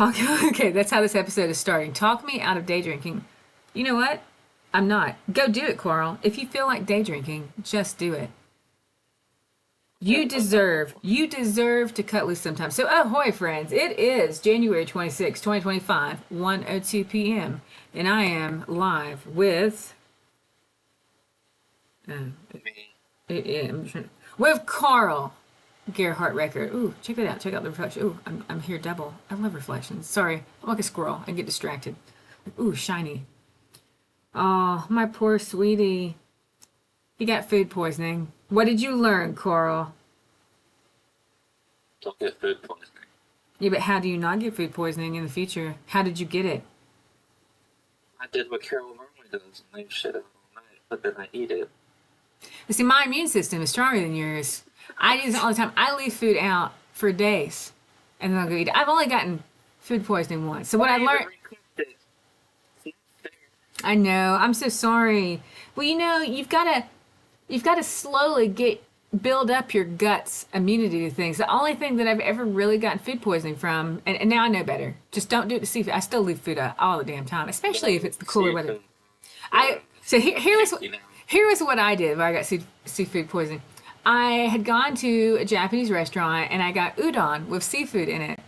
Talk. Okay, that's how this episode is starting. Talk me out of day drinking. You know what? I'm not. Go do it, Carl. If you feel like day drinking, just do it. You deserve to cut loose sometime. So, ahoy, friends. It is January 26, 2025, 1:02 p.m. And I am live with, uh, with Carl Gerhardt Record. Ooh, check that out. Check out the reflection. Ooh, I'm here double. I love reflections. Sorry, I'm like a squirrel. I get distracted. Ooh, shiny. Oh, my poor sweetie. He got food poisoning. What did you learn, Carl? Don't get food poisoning. Yeah, but how do you not get food poisoning in the future? How did you get it? I did what Carol normally does and leave shit out all night, but then I eat it. You see, my immune system is stronger than yours. I do this all the time. I leave food out for days, and then I'll go eat it. I've only gotten food poisoning once. So what I learned... I know. I'm so sorry. Well, you've got to slowly build up your gut's immunity to things. The only thing that I've ever really gotten food poisoning from, and now I know better. Just don't do it to seafood. I still leave food out all the damn time, especially if it's the cooler weather. Here was what I did when I got seafood poisoning. I had gone to a Japanese restaurant and I got udon with seafood in it,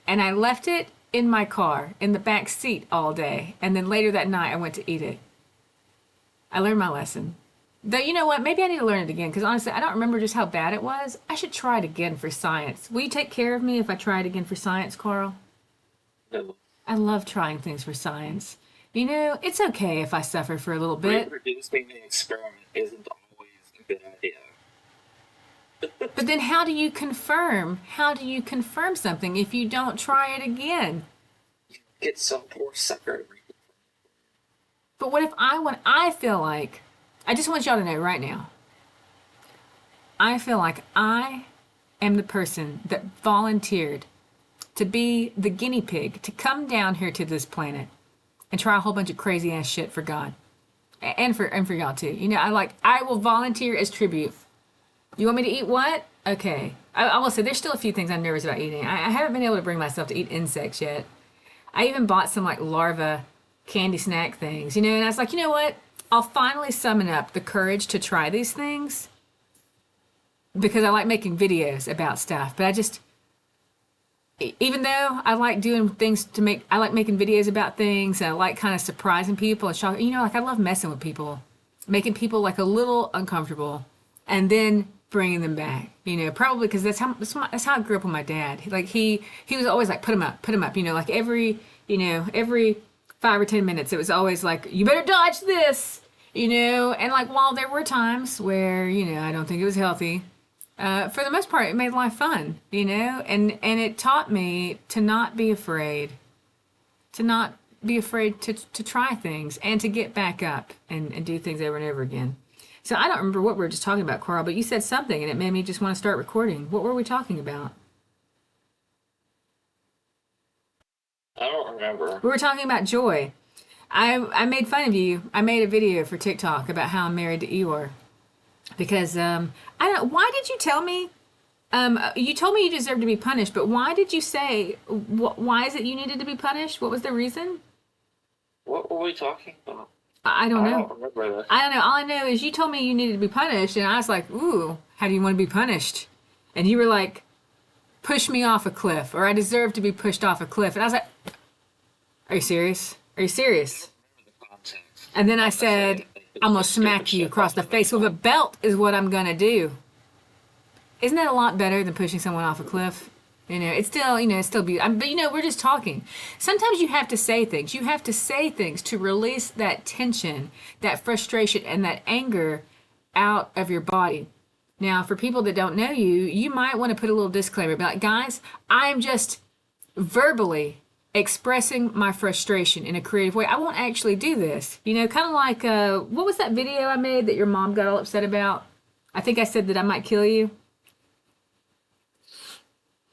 and I left it in my car in the back seat all day, and then later that night I went to eat it. I learned my lesson. Though, you know what? Maybe I need to learn it again, because honestly, I don't remember just how bad it was. I should try it again for science. Will you take care of me if I try it again for science, Carl? No. I love trying things for science. It's okay if I suffer for a little bit. Reproducing the experiment isn't always a good idea. But then how do you confirm? How do you confirm something if you don't try it again? Get some poor sucker. But what if I feel like, I just want y'all to know right now, I feel like I am the person that volunteered to be the guinea pig, to come down here to this planet and try a whole bunch of crazy ass shit for God. And for y'all too. I will volunteer as tribute. You want me to eat what? Okay. I will say there's still a few things I'm nervous about eating. I haven't been able to bring myself to eat insects yet. I even bought some larva candy snack things, and I was like, you know what? I'll finally summon up the courage to try these things because I like making videos about stuff. But even though I like doing things I like making videos about things, and I like kind of surprising people and shocking, I love messing with people, making people a little uncomfortable, and then bringing them back, probably because that's how I grew up with my dad. He was always like, put him up, every 5 or 10 minutes, it was always like, you better dodge this, and while there were times where, I don't think it was healthy, for the most part, it made life fun, and it taught me to not be afraid, to try things and to get back up and do things over and over again. So I don't remember what we were just talking about, Carl, but you said something and it made me just want to start recording. What were we talking about? I don't remember. We were talking about joy. I made fun of you. I made a video for TikTok about how I'm married to Eeyore. Because, why did you tell me? You told me you deserved to be punished, but why did you say, why is it you needed to be punished? What was the reason? What were we talking about? I don't know. I don't remember this. I don't know. All I know is you told me you needed to be punished, and I was like, ooh, how do you want to be punished? And you were like, push me off a cliff, or I deserve to be pushed off a cliff. And I was like, are you serious? Are you serious? And then I said, I'm going to smack you across the face with a belt is what I'm going to do. Isn't that a lot better than pushing someone off a cliff? It's still, it's still beautiful. But, we're just talking. Sometimes you have to say things. You have to say things to release that tension, that frustration, and that anger out of your body. Now, for people that don't know you, you might want to put a little disclaimer. Be like, guys, I'm just verbally expressing my frustration in a creative way. I won't actually do this. Kind of like, what was that video I made that your mom got all upset about? I think I said that I might kill you.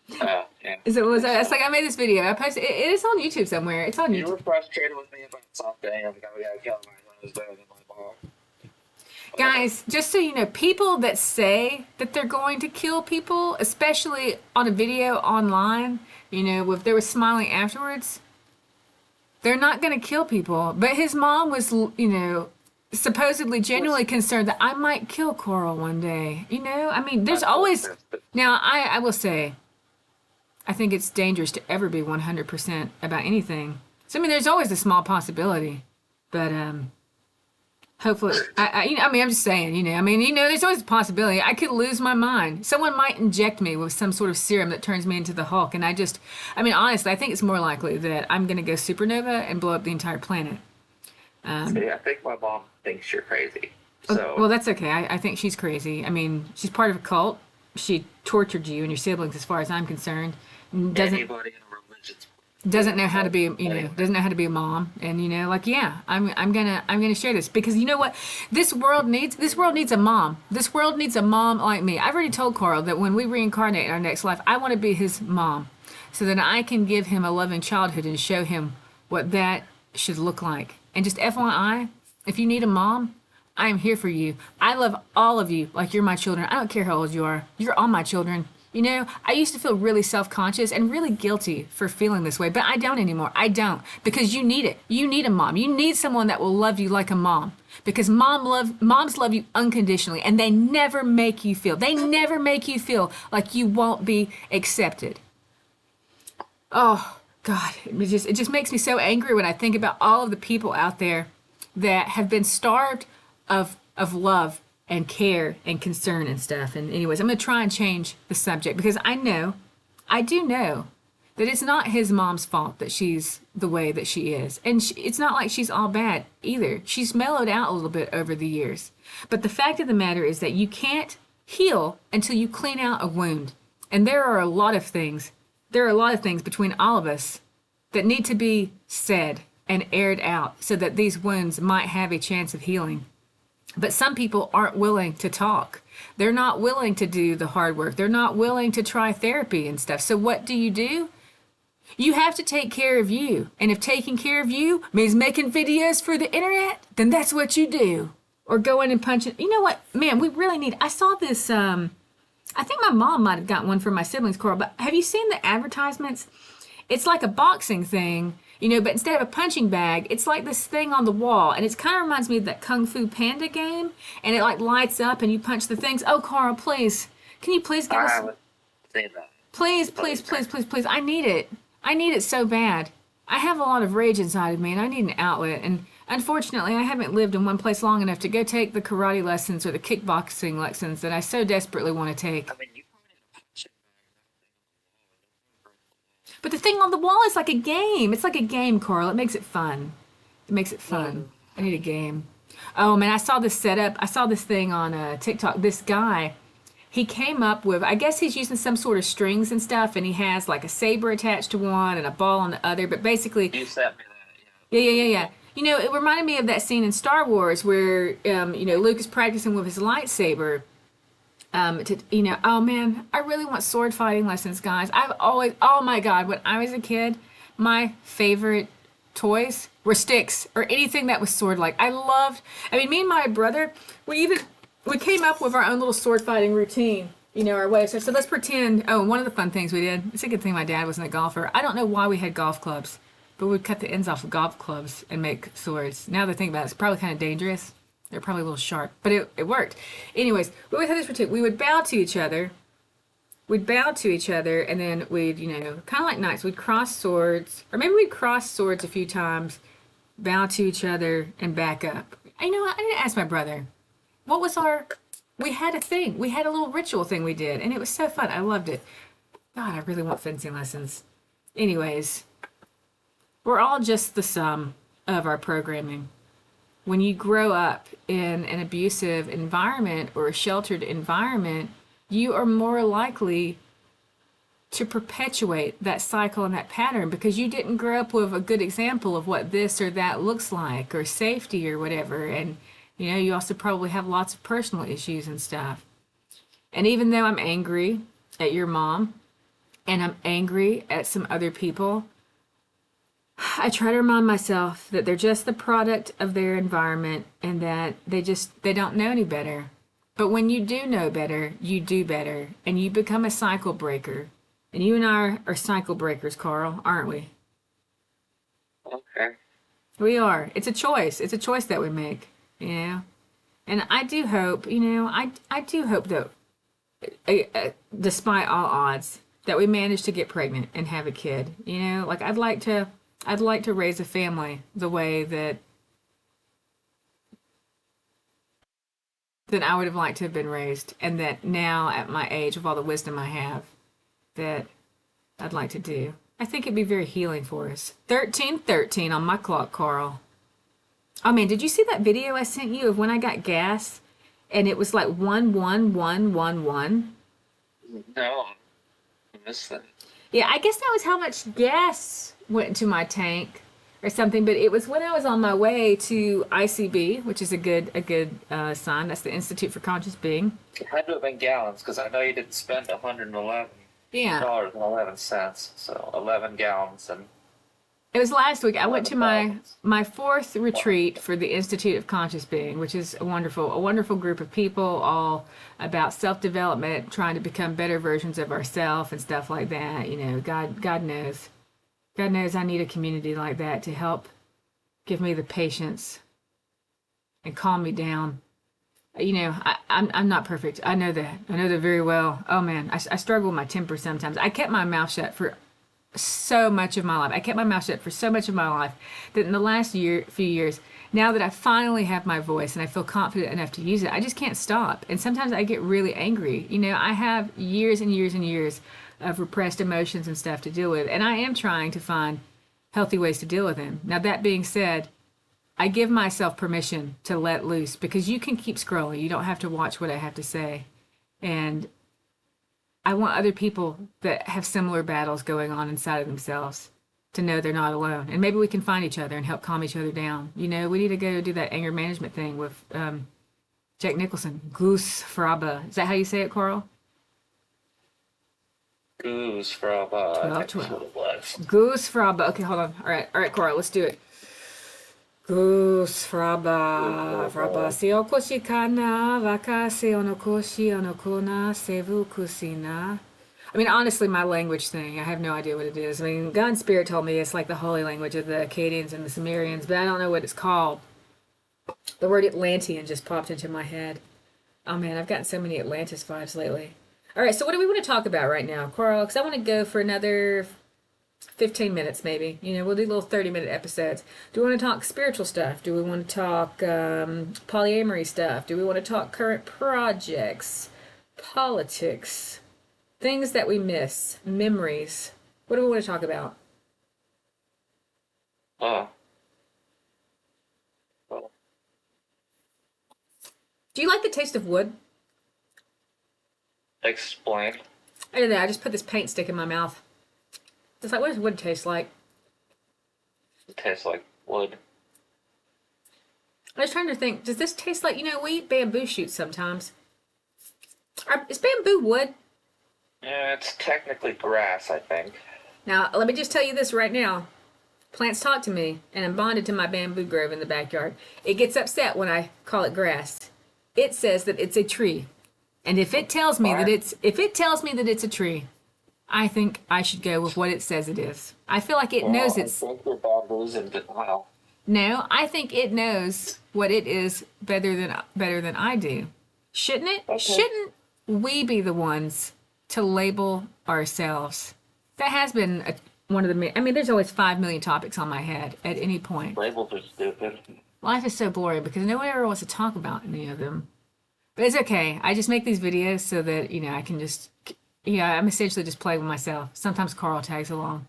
Yeah. It's like I made this video. I posted it is on YouTube somewhere. It's on YouTube. You were frustrated with me about something, and I gotta kill my when I was better than my mom. Guys, just so you know, people that say that they're going to kill people, especially on a video online, if they were smiling afterwards, they're not going to kill people. But his mom was, supposedly genuinely concerned that I might kill Coral one day. I mean, there's always. Unfortunate. Now, I will say, I think it's dangerous to ever be 100% about anything. So, I mean, there's always a small possibility. But, hopefully, I'm just saying, there's always a possibility. I could lose my mind. Someone might inject me with some sort of serum that turns me into the Hulk. And honestly, I think it's more likely that I'm going to go supernova and blow up the entire planet. See, I think my mom thinks you're crazy. Well, So that's okay. I think she's crazy. I mean, she's part of a cult. She tortured you and your siblings, as far as I'm concerned. Doesn't anybody in a religion's doesn't know how to be, anyway. doesn't know how to be a mom. And yeah, I'm gonna share this because you know what, this world needs a mom. This world needs a mom like me. I've already told Carl that when we reincarnate in our next life, I want to be his mom, so that I can give him a loving childhood and show him what that should look like. And just FYI, if you need a mom, I am here for you. I love all of you like you're my children. I don't care how old you are. You're all my children. I used to feel really self-conscious and really guilty for feeling this way, but I don't anymore. I don't, because you need it. You need a mom. You need someone that will love you like a mom, because moms love you unconditionally, and they never make you feel. They never make you feel like you won't be accepted. Oh God, it just makes me so angry when I think about all of the people out there that have been starved of love and care and concern and stuff. And anyways, I'm going to try and change the subject because I do know that it's not his mom's fault that she's the way that she is. And it's not like she's all bad either. She's mellowed out a little bit over the years. But the fact of the matter is that you can't heal until you clean out a wound. And there are a lot of things between all of us that need to be said and aired out so that these wounds might have a chance of healing. But some people aren't willing to talk. They're not willing to do the hard work. They're not willing to try therapy and stuff. So what do? You have to take care of you. And if taking care of you means making videos for the internet, then that's what you do. Or go in and punch it. You know what? Man, we really need. I saw this. I think my mom might have gotten one for my siblings, Coral. But have you seen the advertisements? It's like a boxing thing. But instead of a punching bag, it's like this thing on the wall, and it kind of reminds me of that Kung Fu Panda game, and it like lights up and you punch the things. Oh, Carl, please. Can you please give I us, haven't seen that. please, please, please, please, please. I need it. I need it so bad. I have a lot of rage inside of me, and I need an outlet. And unfortunately, I haven't lived in one place long enough to go take the karate lessons or the kickboxing lessons that I so desperately want to take. I mean, you probably need a punching bag. But the thing on the wall is like a game. It's like a game, Carl. It makes it fun. It makes it fun. I need a game. Oh man, I saw this setup. I saw this thing on TikTok. This guy, he came up with, I guess he's using some sort of strings and stuff, and he has like a saber attached to one and a ball on the other. But basically, You sent me that, yeah. It reminded me of that scene in Star Wars where, Luke is practicing with his lightsaber. Oh man, I really want sword fighting lessons, guys. Oh my God, when I was a kid, my favorite toys were sticks or anything that was sword like. Me and my brother, we came up with our own little sword fighting routine, our way. So let's pretend, one of the fun things we did, it's a good thing my dad wasn't a golfer. I don't know why we had golf clubs, but we'd cut the ends off of golf clubs and make swords. Now that I think about it, it's probably kind of dangerous. They're probably a little sharp, but it worked. Anyways, we would have this routine. We would bow to each other. And then we'd, kind of like knights. We'd cross swords, or maybe we'd cross swords a few times, bow to each other, and back up. I didn't ask my brother. We had a thing. We had a little ritual thing we did, and it was so fun. I loved it. God, I really want fencing lessons. Anyways, we're all just the sum of our programming. When you grow up in an abusive environment or a sheltered environment, you are more likely to perpetuate that cycle and that pattern because you didn't grow up with a good example of what this or that looks like or safety or whatever. And, you also probably have lots of personal issues and stuff. And even though I'm angry at your mom and I'm angry at some other people, I try to remind myself that they're just the product of their environment and that they don't know any better. But when you do know better, you do better and you become a cycle breaker. And you and I are cycle breakers, Carl, aren't we? Okay. We are. It's a choice. It's a choice that we make, you know? And I do hope, I do hope that despite all odds, that we manage to get pregnant and have a kid. Like I'd like to raise a family the way that I would have liked to have been raised, and that now at my age, with all the wisdom I have, that I'd like to do. I think it'd be very healing for us. 13:13 on my clock, Carl. Oh man, did you see that video I sent you of when I got gas, and it was like 11111? No, I missed that. Yeah, I guess that was how much gas went into my tank or something. But it was when I was on my way to ICB, which is a good sign. That's the Institute for Conscious Being. It had to have been gallons because I know you didn't spend Yeah, $111.11, so 11 gallons and it was last week. I went to 11 gallons. my fourth retreat for the Institute of Conscious Being, which is a wonderful group of people, all about self development, trying to become better versions of ourselves and stuff like that. God knows I need a community like that to help give me the patience and calm me down. I'm not perfect. I know that. I know that very well. Oh man, I struggle with my temper sometimes. I kept my mouth shut for so much of my life. I kept my mouth shut for so much of my life that in the last few years, now that I finally have my voice and I feel confident enough to use it, I just can't stop. And sometimes I get really angry. I have years and years and years of repressed emotions and stuff to deal with, and I am trying to find healthy ways to deal with them. Now, that being said, I give myself permission to let loose because you can keep scrolling. You don't have to watch what I have to say. And I want other people that have similar battles going on inside of themselves to know they're not alone. And maybe we can find each other and help calm each other down. We need to go do that anger management thing with Jack Nicholson. Goose Fraba. Is that how you say it, Carl? Goose from, I 12, think that's 12. what it was. Goose Fraba. Okay, hold on. All right, Carl, let's do it. Goose Fraba. Fraba. Si okoshi kana, waka se onokoshi onokona, sevu kusina. I mean, honestly, my language thing, I have no idea what it is. I mean, God and Spirit told me it's like the holy language of the Akkadians and the Sumerians, but I don't know what it's called. The word Atlantean just popped into my head. Oh man, I've gotten so many Atlantis vibes lately. All right, so what do we want to talk about right now, Carl? Because I want to go for another 15 minutes maybe. We'll do little 30-minute episodes. Do we want to talk spiritual stuff? Do we want to talk polyamory stuff? Do we want to talk current projects, politics, things that we miss, memories? What do we want to talk about? Oh, well, Do you like the taste of wood? explain. I don't know. I just put this paint stick in my mouth. It's like, what does wood taste like? It tastes like wood. I was trying to think, does this taste like, we eat bamboo shoots sometimes. Is bamboo wood? Yeah, it's technically grass, I think. Now, let me just tell you this right now. Plants talk to me, and I'm bonded to my bamboo grove in the backyard. It gets upset when I call it grass. It says that it's a tree. And if it tells me that What? it's a tree, I think I should go with what it says it is. I feel like it knows Well, I it's think your bamboo's in denial. no, I think it knows what it is better than I do. Shouldn't it? Okay. Shouldn't we be the ones to label ourselves? That has been one of the. I mean, there's always 5 million topics on my head at any point. Labels are stupid. Life is so boring because no one ever wants to talk about any of them. But it's okay. I just make these videos so that I can just. I'm essentially just playing with myself. Sometimes Carl tags along.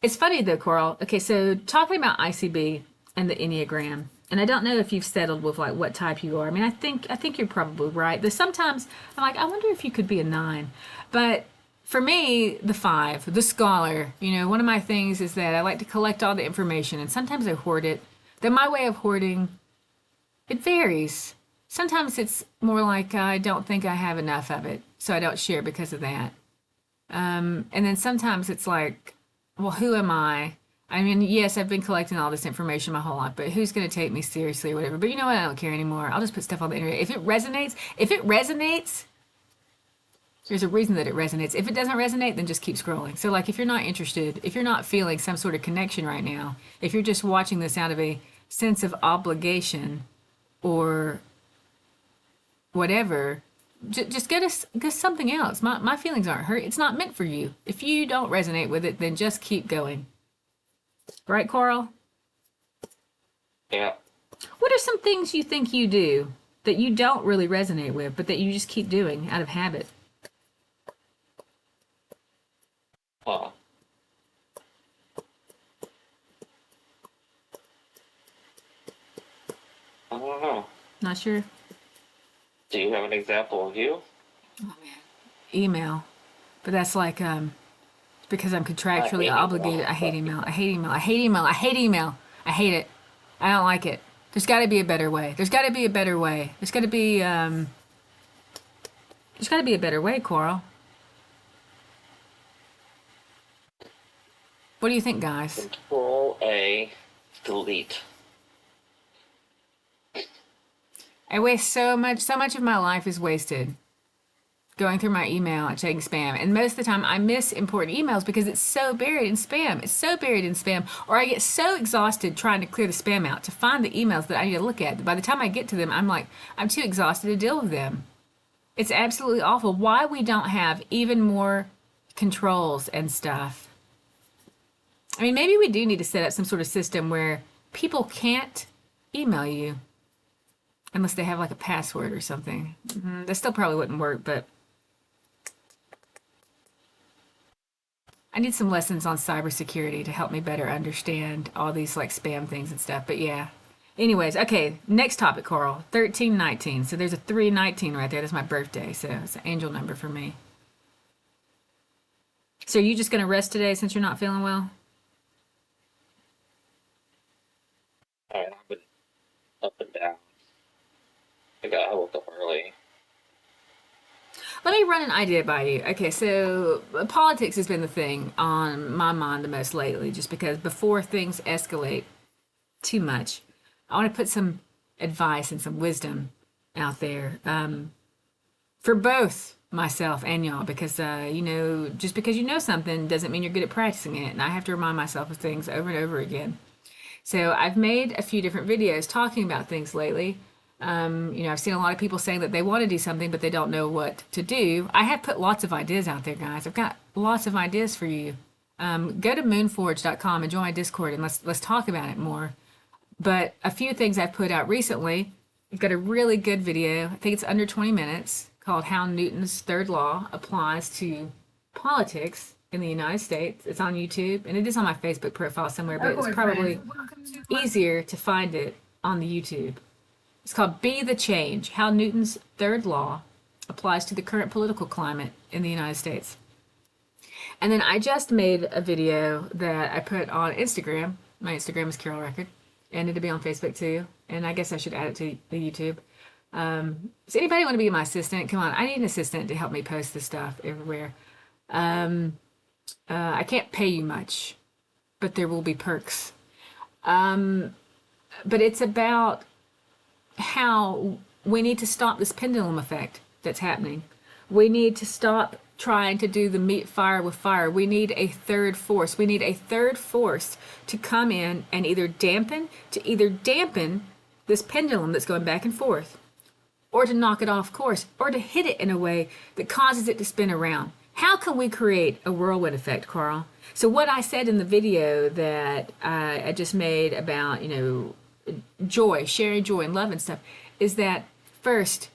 It's funny though, Carl. Okay, so talking about ICB and the Enneagram, and I don't know if you've settled with like what type you are. I mean, I think you're probably right. There's sometimes I'm like, I wonder if you could be a 9. But for me, the 5, the scholar, one of my things is that I like to collect all the information, and sometimes I hoard it. Then my way of hoarding, it varies. Sometimes it's more like I don't think I have enough of it, so I don't share because of that. And then sometimes it's like, well, who am I I mean, yes, I've been collecting all this information my whole life, but who's going to take me seriously or whatever? But you know what? I don't care anymore. I'll just put stuff on the internet. If it resonates, there's a reason that it resonates. If it doesn't resonate, then just keep scrolling. So, like, if you're not interested, if you're not feeling some sort of connection right now, if you're just watching this out of a sense of obligation or whatever, just get something else. My feelings aren't hurt. It's not meant for you. If you don't resonate with it, then just keep going. Right, Carl? Yeah. What are some things you think you do that you don't really resonate with, but that you just keep doing out of habit? Huh. I don't know. Not sure. Do you have an example of you? Email, but that's like because I'm I contractually hate obligated. email. I hate email. I hate email. I hate email. I hate email. I hate it. I don't like it. There's got to be a better way. There's got to be a better way. There's got to be there's got to be a better way, Coral. What do you think, guys? Control A, delete. I waste so much of my life is wasted going through my email and checking spam. And most of the time I miss important emails because it's so buried in spam. It's so buried in spam. Or I get so exhausted trying to clear the spam out to find the emails that I need to look at. By the time I get to them, I'm too exhausted to deal with them. It's absolutely awful. Why we don't have even more controls and stuff. I mean, maybe we do need to set up some sort of system where people can't email you unless they have like a password or something. That still probably wouldn't work, but I need some lessons on cybersecurity to help me better understand all these like spam things and stuff. But yeah. Anyways, okay, next topic, Coral. 1319. So there's a 319 right there. That's my birthday. So it's an angel number for me. So are you just going to rest today since you're not feeling well? I've been up and down. I woke up early. Let me run an idea by you. Okay, so politics has been the thing on my mind the most lately, just because before things escalate too much, I want to put some advice and some wisdom out there for both myself and y'all, because just because you know something doesn't mean you're good at practicing it, and I have to remind myself of things over and over again. So I've made a few different videos talking about things lately. I've seen a lot of people saying that they want to do something, but they don't know what to do. I have put lots of ideas out there, guys. I've got lots of ideas for you. Go to moonforge.com and join my Discord, and let's talk about it more. But a few things I've put out recently. I've got a really good video. I think it's under 20 minutes called "How Newton's Third Law Applies to Politics in the United States." It's on YouTube, and it is on my Facebook profile somewhere, but it's probably easier to find it on the YouTube. It's called "Be the Change: How Newton's Third Law Applies to the Current Political Climate in the United States." And then I just made a video that I put on Instagram. My Instagram is Carol Record, and it'll be on Facebook too. And I guess I should add it to the YouTube. Does anybody want to be my assistant? Come on, I need an assistant to help me post this stuff everywhere. I can't pay you much, but there will be perks. But it's about how we need to stop this pendulum effect that's happening. We need to stop trying to do the meet fire with fire. We need a third force. We need a third force to come in and either dampen this pendulum that's going back and forth, or to knock it off course, or to hit it in a way that causes it to spin around. How can we create a whirlwind effect, Carl? So what I said in the video that I just made about, joy, sharing joy and love and stuff, is that first,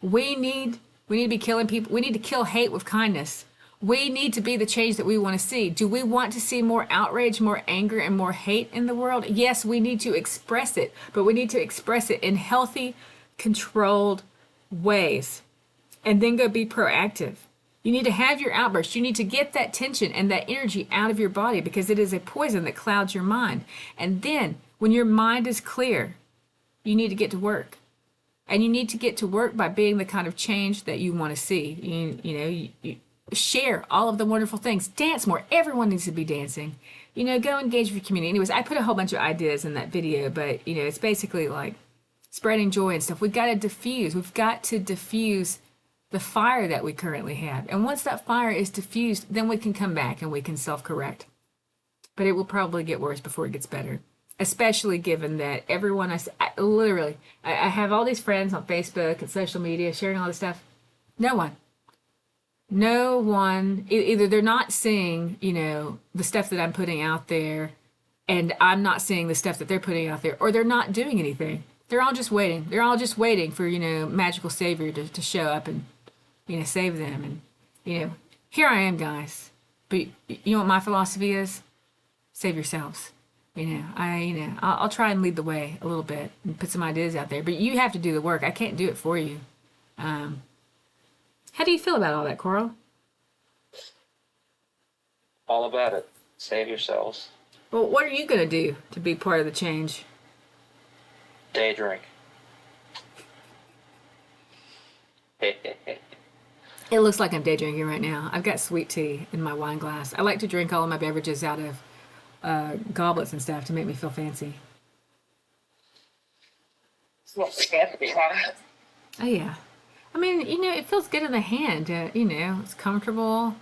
we need to be killing people. We need to kill hate with kindness. We need to be the change that we want to see. Do we want to see more outrage, more anger, and more hate in the world? Yes, we need to express it, but we need to express it in healthy, controlled ways, and then go be proactive. You need to have your outburst. You need to get that tension and that energy out of your body, because it is a poison that clouds your mind. And then when your mind is clear, you need to get to work. And you need to get to work by being the kind of change that you want to see. share all of the wonderful things. Dance more. Everyone needs to be dancing. Go engage with your community. Anyways, I put a whole bunch of ideas in that video, but it's basically like spreading joy and stuff. We've got to diffuse. We've got to diffuse the fire that we currently have. And once that fire is diffused, then we can come back and we can self-correct. But it will probably get worse before it gets better. Especially given that everyone I have all these friends on Facebook and social media sharing all this stuff. No one, either they're not seeing, the stuff that I'm putting out there, and I'm not seeing the stuff that they're putting out there, or they're not doing anything. They're all just waiting. They're all just waiting for, magical savior to show up and, save them. And, here I am, guys. But you know what my philosophy is? Save yourselves. I'll try and lead the way a little bit and put some ideas out there, but you have to do the work. I can't do it for you. How do you feel about all that, Carl? All about it. Save yourselves. Well, what are you going to do to be part of the change? Day drink. It looks like I'm day drinking right now. I've got sweet tea in my wine glass. I like to drink all of my beverages out of goblets and stuff to make me feel fancy. Oh yeah, I mean, it feels good in the hand. It's comfortable.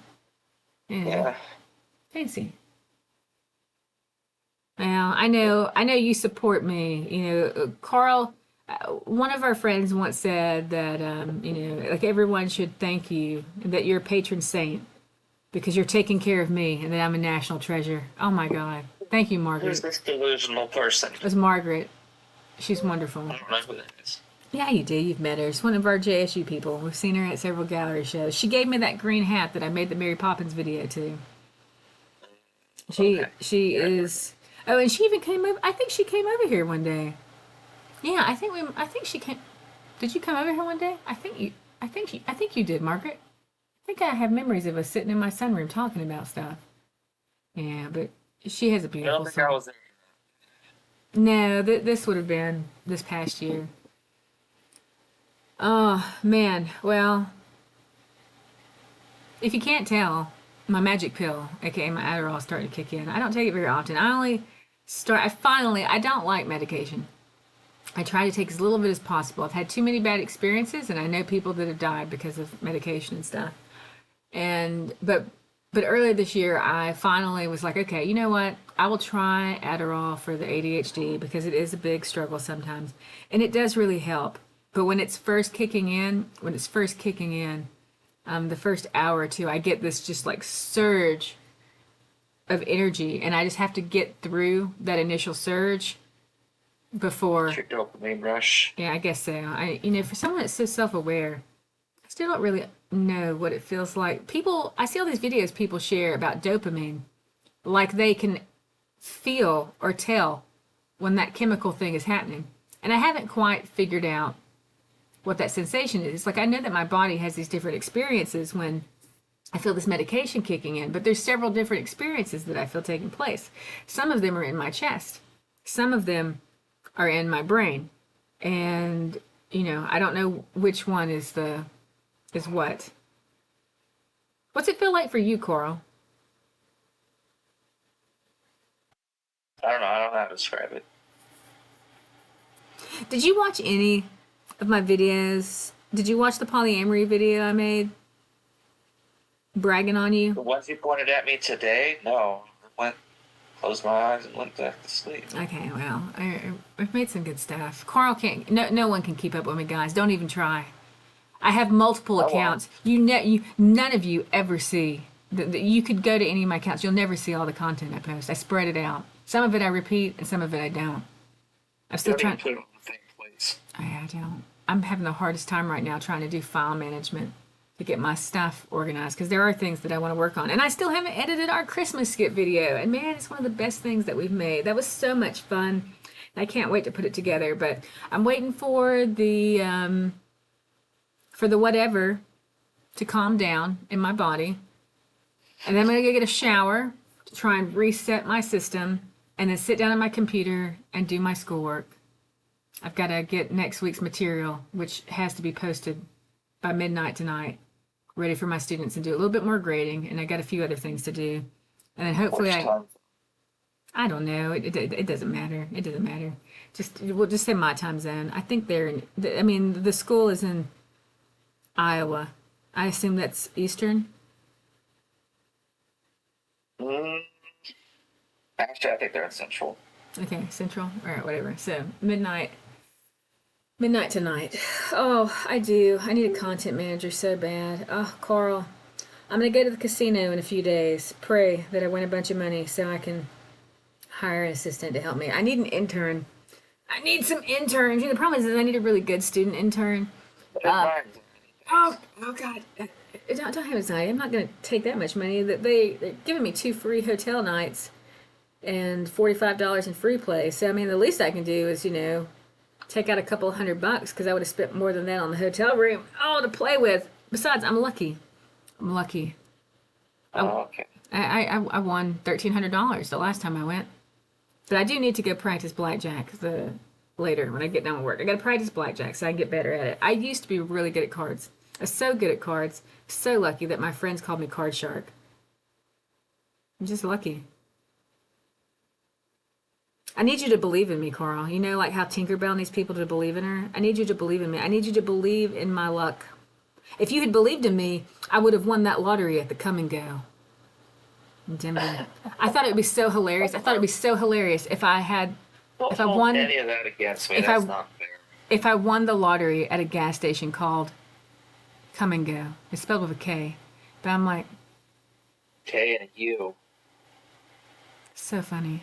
Yeah. Fancy. Well, I know you support me. Carl, one of our friends once said that like everyone should thank you, and that you're a patron saint because you're taking care of me, and that I'm a national treasure. Oh my God. Thank you, Margaret. Who's this delusional person? It was Margaret. She's wonderful. I don't know who that is. Yeah, you do. You've met her. She's one of our JSU people. We've seen her at several gallery shows. She gave me that green hat that I made the Mary Poppins video to. She is. Oh, and she even came over. I think she came over here one day. Yeah, I think she came. Did you come over here one day? I think you did, Margaret. I think I have memories of us sitting in my sunroom talking about stuff. Yeah, but she has a I beautiful don't think I soul. was there. No, this would have been this past year. Oh, man. Well, if you can't tell, my magic pill, aka my Adderall, is starting to kick in. I don't take it very often. I don't like medication. I try to take as little of it as possible. I've had too many bad experiences, and I know people that have died because of medication and stuff. But earlier this year, I finally was like, okay, you know what? I will try Adderall for the ADHD because it is a big struggle sometimes, and it does really help. But when it's first kicking in, the first hour or two, I get this just like surge of energy, and I just have to get through that initial surge before. Your dopamine rush. Yeah, I guess so. For someone that's so self-aware, I still don't really know what it feels like. I see all these videos people share about dopamine, like they can feel or tell when that chemical thing is happening. And I haven't quite figured out what that sensation is. It's like I know that my body has these different experiences when I feel this medication kicking in, but there's several different experiences that I feel taking place. Some of them are in my chest. Some of them are in my brain. And, I don't know which one is what. What's it feel like for you, Coral? I don't know. I don't know how to describe it. Did you watch any of my videos? Did you watch the polyamory video I made? Bragging on you? The ones you pointed at me today? No. Closed my eyes and went back to sleep. Okay, well, I've made some good stuff. Carl can't. No one can keep up with me, guys. Don't even try. I have multiple accounts. None of you ever see. You could go to any of my accounts. You'll never see all the content I post. I spread it out. Some of it I repeat, and some of it I don't. I'm still trying. Put it on the same place. I don't. I'm having the hardest time right now trying to do file management to get my stuff organized because there are things that I want to work on. And I still haven't edited our Christmas skit video. And man, it's one of the best things that we've made. That was so much fun. I can't wait to put it together. But I'm waiting for the whatever to calm down in my body. And then I'm going to go get a shower to try and reset my system and then sit down at my computer and do my schoolwork. I've got to get next week's material, which has to be posted by midnight tonight, ready for my students and do a little bit more grading, and I got a few other things to do. And then hopefully Which time? I don't know. It doesn't matter. It doesn't matter. We'll just say my time zone. I think I mean, the school is in Iowa. I assume that's Eastern. Mm, actually, I think they're in Central. Okay, Central. All right, whatever. So midnight tonight. Oh, I do. I need a content manager so bad. Oh, Carl, I'm gonna go to the casino in a few days. Pray that I win a bunch of money so I can hire an assistant to help me. I need an intern. I need some interns. You know, the problem is I need a really good student intern. But Uh, mine's oh God. Don't have anxiety. I'm not going to take that much money. That they're giving me 2 free hotel nights and $45 in free play. So I mean, the least I can do is take out a couple $100 because I would have spent more than that on the hotel room. Oh, to play with. Besides, I'm lucky. I'm lucky. oh, okay. I won $1,300 the last time I went. But I do need to go practice blackjack later when I get done with work. I got to practice blackjack so I can get better at it. I used to be really good at cards. I was so good at cards, so lucky that my friends called me Card Shark. I'm just lucky. I need you to believe in me, Carl. You know, like how Tinkerbell needs people to believe in her? I need you to believe in me. I need you to believe in my luck. If you had believed in me, I would have won that lottery at the Come and Go in Denver. I thought it would be so hilarious. I thought it would be so hilarious if I Don't if I hold won any of that against me. if That's I not fair. if I won the lottery at a gas station called Come and Go. It's spelled with a K. But I'm like, K and U. so funny.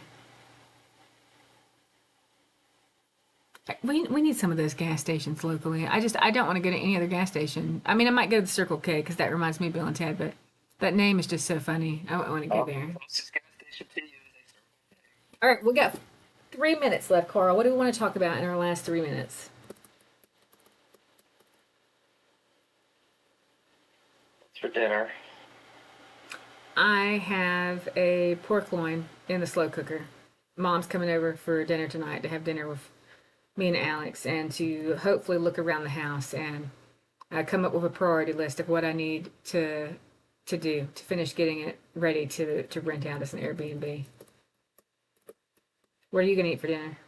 We need some of those gas stations locally. I don't want to go to any other gas station. I mean, I might go to the Circle K because that reminds me of Bill and Ted, but that name is just so funny. I want to go there. Closest gas station to you is All right, we got 3 minutes left, Carl. What do we want to talk about in our last 3 minutes? What's for dinner? I have a pork loin in the slow cooker. Mom's coming over for dinner tonight to have dinner with me and Alex and to hopefully look around the house and come up with a priority list of what I need to do to finish getting it ready to rent out as an Airbnb. What are you gonna eat for dinner?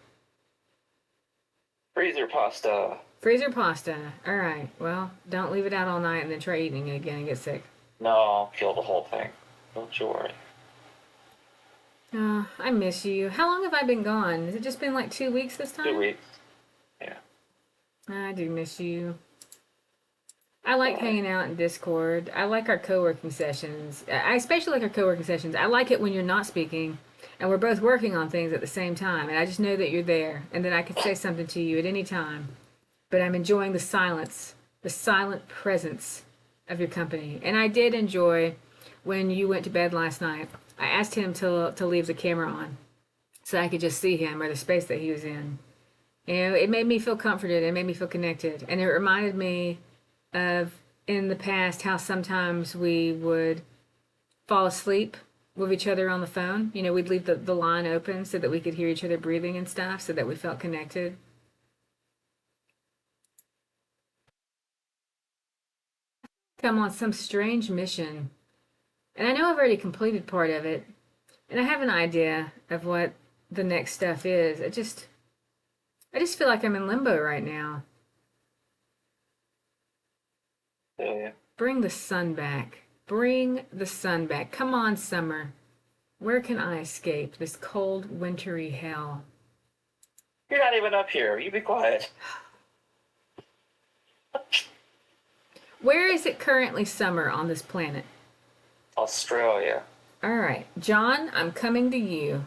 Freezer pasta. Freezer pasta. All right. Well, don't leave it out all night and then try eating it again and get sick. No, I'll kill the whole thing. Don't you worry. Oh, I miss you. How long have I been gone? Has it just been like 2 weeks this time? 2 weeks. Yeah. I do miss you. I like hanging out in Discord. I like our co-working sessions. I especially like our co-working sessions. I like it when you're not speaking and we're both working on things at the same time and I just know that you're there and then I could say something to you at any time. But I'm enjoying the silence, the silent presence of your company. And I did enjoy when you went to bed last night. I asked him to leave the camera on so I could just see him or the space that he was in. It made me feel comforted. It made me feel connected. And it reminded me of in the past how sometimes we would fall asleep with each other on the phone. We'd leave the line open so that we could hear each other breathing and stuff so that we felt connected. I'm on some strange mission. And I know I've already completed part of it. And I have an idea of what the next stuff is. I just feel like I'm in limbo right now. Yeah. Bring the sun back. Bring the sun back. Come on, summer. Where can I escape this cold, wintry hell? You're not even up here. You be quiet. Where is it currently summer on this planet? Australia. All right, John, I'm coming to you.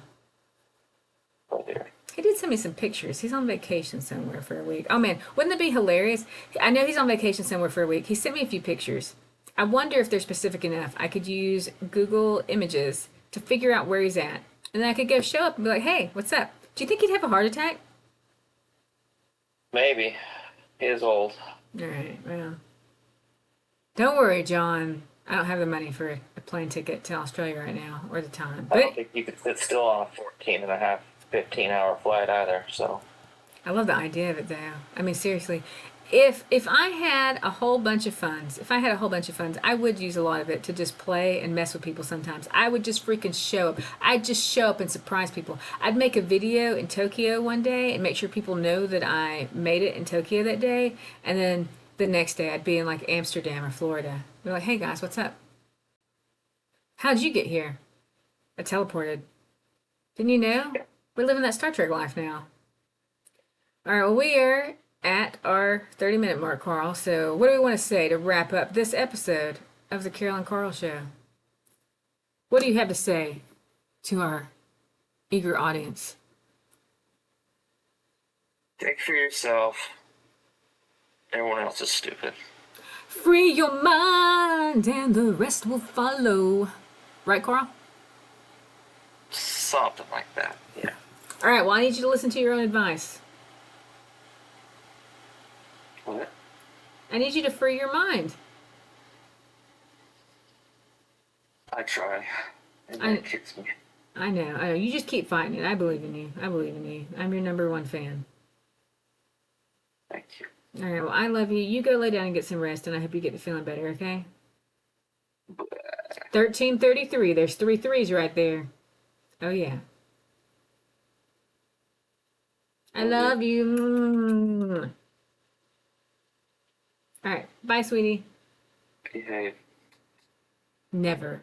Oh dear. He did send me some pictures. He's on vacation somewhere for a week. Oh man, wouldn't it be hilarious? I know he's on vacation somewhere for a week. He sent me a few pictures. I wonder if they're specific enough. I could use Google Images to figure out where he's at. And then I could go show up and be like, hey, what's up? Do you think he'd have a heart attack? Maybe. He is old. All right, well. Don't worry, John. I don't have the money for a plane ticket to Australia right now, or the time. I don't But think you could sit still on a 14 and a half, 15-hour flight either, so. I love the idea of it, though. I mean, seriously. if I had a whole bunch of funds, I would use a lot of it to just play and mess with people sometimes. I would just freaking show up. I'd just show up and surprise people. I'd make a video in Tokyo one day and make sure people know that I made it in Tokyo that day. And then the next day I'd be in like Amsterdam or Florida. They're like, hey guys, what's up? How'd you get here? I teleported. Didn't you know? We're living that Star Trek life now. All right, well, we are at our 30-minute mark, Carl. So, what do we want to say to wrap up this episode of the Carol Karl Show? What do you have to say to our eager audience? Think for yourself. Everyone else is stupid. Free your mind and the rest will follow. Right, Carl? Something like that, yeah. All right, well, I need you to listen to your own advice. What? I need you to free your mind. I try. And then it kicks me. I know. You just keep fighting it. I believe in you. I'm your number one fan. Thank you. All right, well, I love you. You go lay down and get some rest, and I hope you get to feeling better, okay? 13:33. There's 3 threes right there. Oh, yeah. I love you. All right. Bye, sweetie. Behave. Never.